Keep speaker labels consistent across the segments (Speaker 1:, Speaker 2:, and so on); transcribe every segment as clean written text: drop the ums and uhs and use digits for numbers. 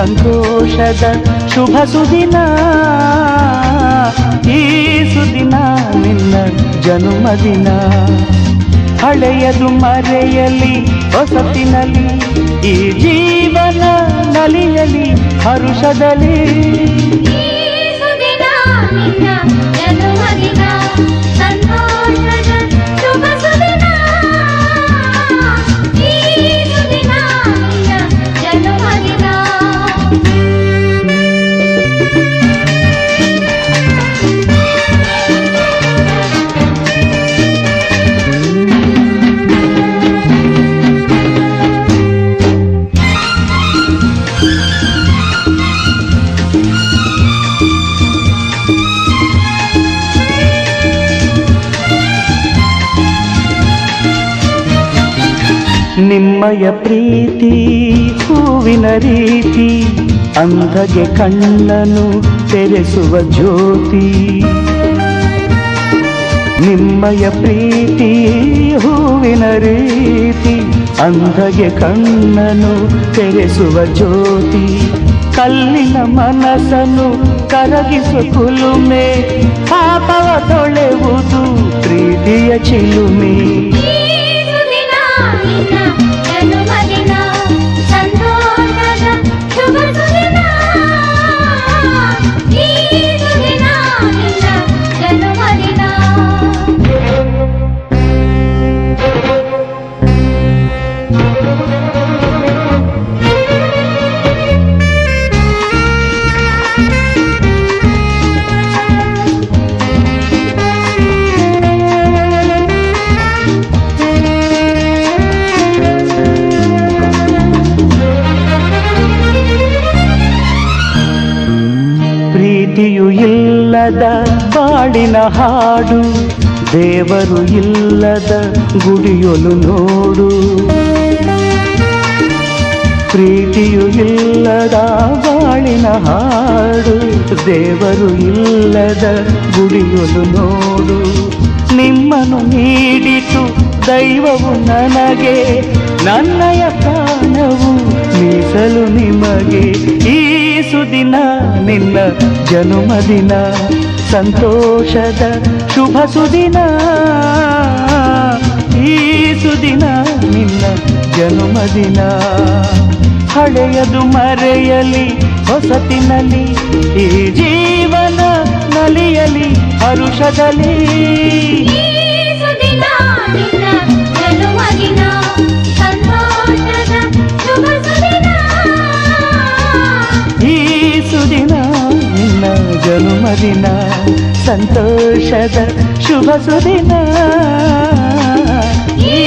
Speaker 1: ಸಂತೋಷದ ಶುಭ ಸುದಿನ. ಈ ಸುದಿನ ನಿನ್ನ ಜನ್ಮದಿನ. ಹಳೆಯದು ಮರೆಯಲಿ ಹೊಸತಿನಲ್ಲಿ, ಈ ಜೀವನ ನಲಿಯಲಿ ಹರುಷದಲ್ಲಿ. ನಿಮ್ಮಯ ಪ್ರೀತಿ ಹೂವಿನ ರೀತಿ, ಅಂಧಗೆ ಕಣ್ಣನು ತೆರೆಸುವ ಜ್ಯೋತಿ. ನಿಮ್ಮಯ ಪ್ರೀತಿ ಹೂವಿನ ರೀತಿ, ಅಂಧಗೆ ಕಣ್ಣನು ತೆರೆಸುವ ಜ್ಯೋತಿ. ಕಲ್ಲಿನ ಮನಸ್ಸನ್ನು ಕರಗಿಸುವ ಕುಲುಮೆ, ಪಾಪವ ತೊಳೆವುದು ಪ್ರೀತಿಯ ಚಿಲುಮೆ. ಪ್ರೀತಿಯು ಇಲ್ಲದ ಬಾಳಿನ ಹಾಡು, ದೇವರು ಇಲ್ಲದ ಗುಡಿಯೊಲು ನೋಡು. ಪ್ರೀತಿಯು ಇಲ್ಲದ ಬಾಳಿನ ಹಾಡು, ದೇವರು ಇಲ್ಲದ ಗುಡಿಯೊಲು ನೋಡು. ನಿಮ್ಮನ್ನು ನೀಡಿತು ದೈವವು ನನಗೆ, ನನ್ನಯ ಪ್ರಾಣವು ಮೀಸಲು ನಿಮಗೆ. ಈ ಸುದಿನ ನಿನ್ನ ಜನ್ಮದಿನ, ಸಂತೋಷದ ಶುಭ ಸುದಿನ. ಈ ಸುದಿನ ನಿನ್ನ ಜನ್ಮದಿನ. ಹಳೆಯದು ಮರೆಯಲಿ ಹೊಸತಿನಲ್ಲಿ, ಈ ಜೀವನ ನಲಿಯಲಿ ಹರುಷದಲ್ಲಿ. ಜನ್ಮದಿನ, ಸಂತೋಷದ ಶುಭ ಸುದಿನ. ಈ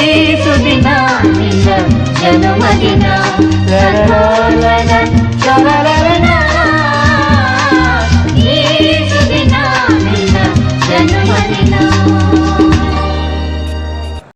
Speaker 1: ಸುದಿನ ನಿನ್ನ ಜನ್ಮದಿನ.